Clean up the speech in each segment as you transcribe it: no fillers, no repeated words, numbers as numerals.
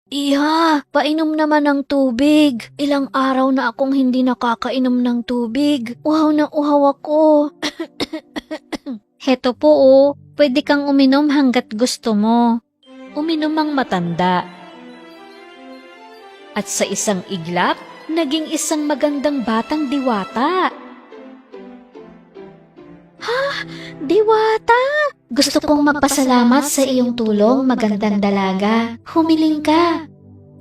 Iha, painom naman ng tubig. Ilang araw na akong hindi nakakainom ng tubig. Uhaw na uhaw ako. Heto po pwede kang uminom hanggat gusto mo. Uminom ang matanda. At sa isang iglap, naging isang magandang batang diwata. Diwata! Gusto kong magpasalamat sa iyong tulong, magandang dalaga. Humiling ka.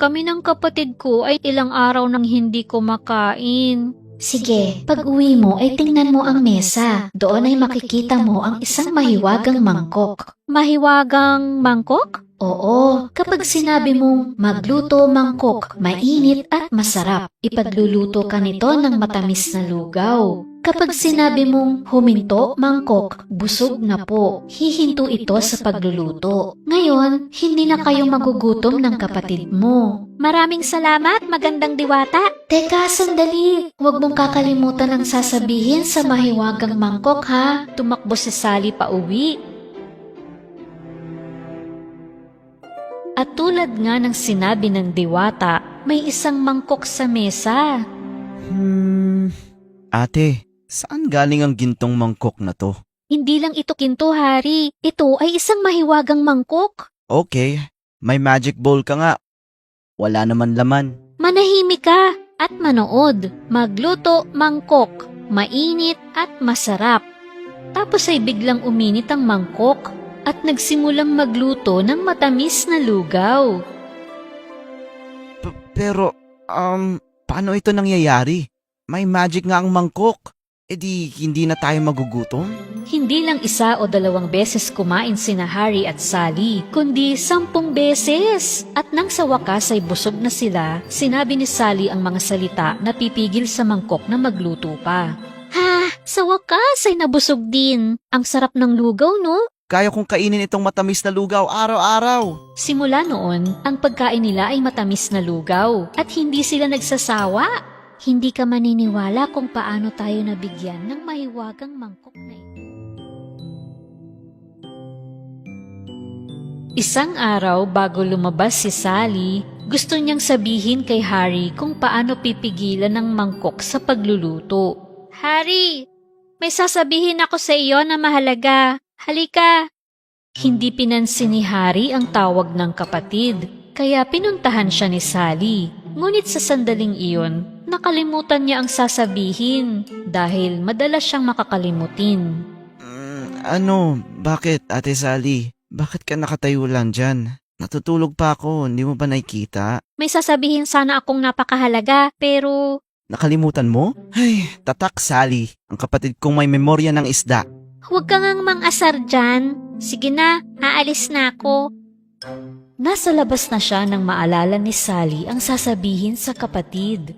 Kami ng kapatid ko ay ilang araw nang hindi kumakain. Sige, pag uwi mo ay tingnan mo ang mesa. Doon ay makikita mo ang isang mahiwagang mangkok. Mahiwagang mangkok? Oo, kapag sinabi mong magluto mangkok, mainit at masarap, ipagluluto ka nito ng matamis na lugaw. Kapag sinabi mong huminto mangkok, busog na po, hihinto ito sa pagluluto. Ngayon, hindi na kayo magugutom ng kapatid mo. Maraming salamat, magandang diwata. Teka, sandali. Huwag mong kakalimutan ang sasabihin sa mahiwagang mangkok, ha? Tumakbo si Sally pa uwi. At tulad nga ng sinabi ng diwata, may isang mangkok sa mesa. Ate, saan galing ang gintong mangkok na to? Hindi lang ito kinto, Hari. Ito ay isang mahiwagang mangkok. Okay, may magic bowl ka nga. Wala naman laman. Manahimik ka at manood. Magluto mangkok, mainit at masarap. Tapos ay biglang uminit ang mangkok at nagsimulang magluto ng matamis na lugaw. Pero, paano ito nangyayari? May magic nga ang mangkok. E di, hindi na tayo magugutom? Hindi lang isa o dalawang beses kumain sina Harry at Sally, kundi 10 beses. At nang sa wakas ay busog na sila, sinabi ni Sally ang mga salita na pipigil sa mangkok na magluto pa. Ha, sa wakas ay nabusog din. Ang sarap ng lugaw, no? Kaya kong kainin itong matamis na lugaw araw-araw. Simula noon, ang pagkain nila ay matamis na lugaw at hindi sila nagsasawa. Hindi ka maniniwala kung paano tayo nabigyan ng mahiwagang mangkok na ito. Isang araw bago lumabas si Sally, gusto niyang sabihin kay Harry kung paano pipigilan ng mangkok sa pagluluto. Harry, may sasabihin ako sa iyo na mahalaga. Halika! Hindi pinansin ni Harry ang tawag ng kapatid, kaya pinuntahan siya ni Sally. Ngunit sa sandaling iyon, nakalimutan niya ang sasabihin dahil madalas siyang makakalimutin. Bakit, Ate Sally? Bakit ka nakatayo lang dyan? Natutulog pa ako, hindi mo ba nakikita? May sasabihin sana akong napakahalaga, pero Nakalimutan mo? Ay, tatak Sally, ang kapatid kong may memorya ng isda. huwag ka ngang mang-asar dyan. Sige na, aalis na ako. Nasa labas na siya nang maalala ni Sally ang sasabihin sa kapatid.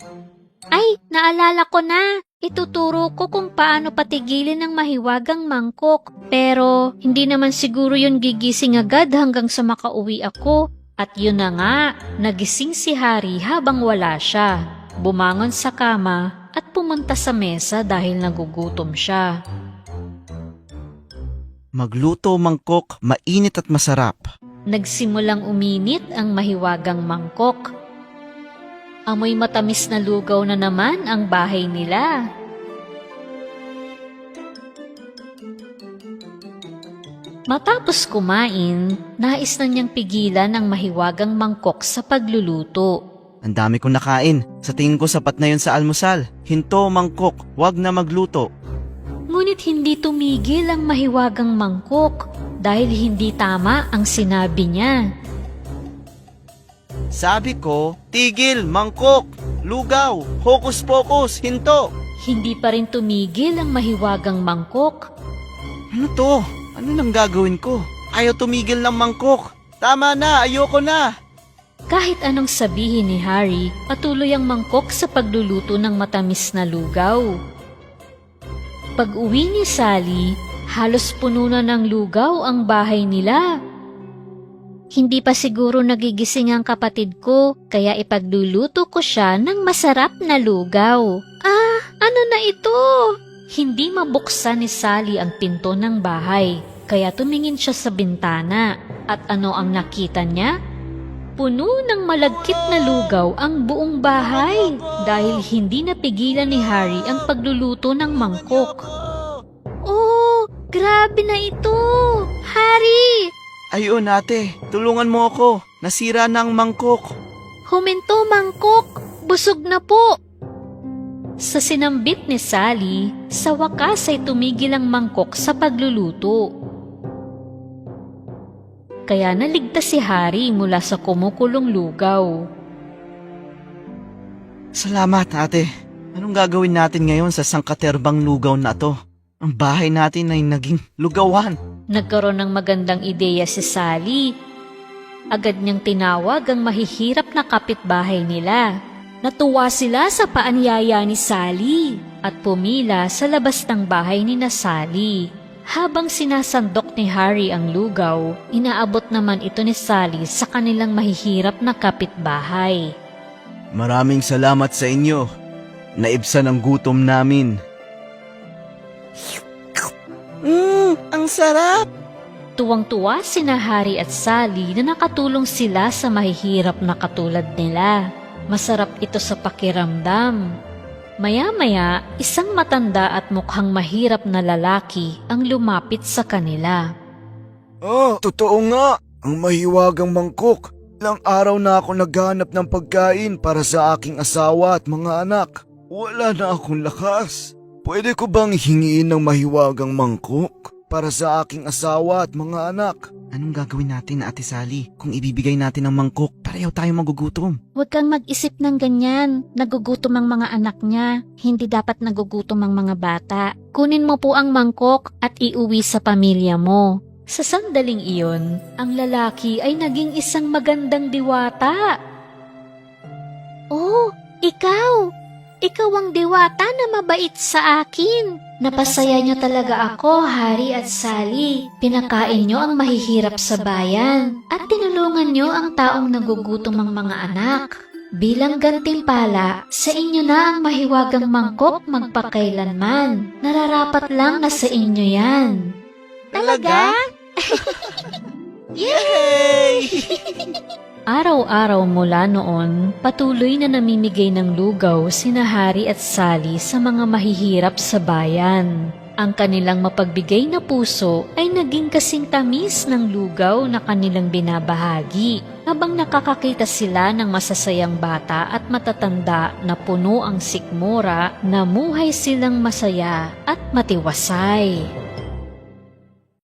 Ay, naalala ko na. Ituturo ko kung paano patigilin ng mahiwagang mangkok. Pero hindi naman siguro yun gigising agad hanggang sa makauwi ako. At yun na nga, nagising si Harry habang wala siya. Bumangon sa kama at pumunta sa mesa dahil nagugutom siya. Magluto mangkok, mainit at masarap. Nagsimulang uminit ang mahiwagang mangkok. Amoy matamis na lugaw na naman ang bahay nila. Matapos kumain, nais na niyang pigilan ang mahiwagang mangkok sa pagluluto. Ang dami kong nakain. Sa tingin ko sapat na yun sa almusal. Hinto mangkok, wag na magluto. Ngunit hindi tumigil ang mahiwagang mangkok dahil hindi tama ang sinabi niya. Sabi ko, tigil, mangkok, lugaw, hokus-pokus, hinto. Hindi pa rin tumigil ang mahiwagang mangkok. Ano to? Ano nang gagawin ko? Ayaw tumigil ng mangkok. Tama na, ayoko na. Kahit anong sabihin ni Harry, patuloy ang mangkok sa pagluluto ng matamis na lugaw. Pag-uwi ni Sally, halos puno na ng lugaw ang bahay nila. Hindi pa siguro nagigising ang kapatid ko, kaya ipagluluto ko siya ng masarap na lugaw. Ah, ano na ito? Hindi mabuksan ni Sally ang pinto ng bahay, kaya tumingin siya sa bintana. At ano ang nakita niya? Puno ng malagkit na lugaw ang buong bahay dahil hindi napigilan ni Harry ang pagluluto ng mangkok. Oh, grabe na ito! Harry! Ayun ate, tulungan mo ako. Nasira na ang mangkok. Huminto, mangkok! Busog na po! Sa sinambit ni Sally, sa wakas ay tumigil ang mangkok sa pagluluto. Kaya naligtas si Harry mula sa kumukulong lugaw. Salamat ate. Anong gagawin natin ngayon sa sangkaterbang lugaw na to? Ang bahay natin ay naging lugawan. Nagkaroon ng magandang ideya si Sally. Agad niyang tinawag ang mahihirap na kapitbahay nila. Natuwa sila sa paanyaya ni Sally at pumila sa labas ng bahay ni na Sally. Habang sinasandok ni Harry ang lugaw, inaabot naman ito ni Sally sa kanilang mahihirap na kapitbahay. Maraming salamat sa inyo. Naibsan ang gutom namin. Ang sarap! Tuwang-tuwa sina Harry at Sally na nakatulong sila sa mahihirap na katulad nila. Masarap ito sa pakiramdam. Maya-maya, isang matanda at mukhang mahirap na lalaki ang lumapit sa kanila. Totoo nga. Ang mahiwagang mangkok. Ilang araw na ako naghanap ng pagkain para sa aking asawa at mga anak. Wala na akong lakas. Pwede ko bang hingiin ng mahiwagang mangkok para sa aking asawa at mga anak? Anong gagawin natin, Ate Sally, kung ibibigay natin ang mangkok? Pareho tayo magugutom. Huwag kang mag-isip ng ganyan. Nagugutom ang mga anak niya. Hindi dapat nagugutom ang mga bata. Kunin mo po ang mangkok at iuwi sa pamilya mo. Sa sandaling iyon, ang lalaki ay naging isang magandang diwata. Oh, ikaw! Ikaw ang diwata na mabait sa akin. Napasaya niyo talaga ako, Harry at Sally. Pinakain niyo ang mahihirap sa bayan at tinulungan niyo ang taong nagugutom ang mga anak. Bilang gantimpala, sa inyo na ang mahiwagang mangkok magpakailanman. Nararapat lang na sa inyo yan. Talaga? Yay! Araw-araw mula noon, patuloy na namimigay ng lugaw sina Harry at Sally sa mga mahihirap sa bayan. Ang kanilang mapagbigay na puso ay naging kasing tamis ng lugaw na kanilang binabahagi, habang nakakakita sila ng masasayang bata at matatanda na puno ang sikmura, namuhay silang masaya at matiwasay.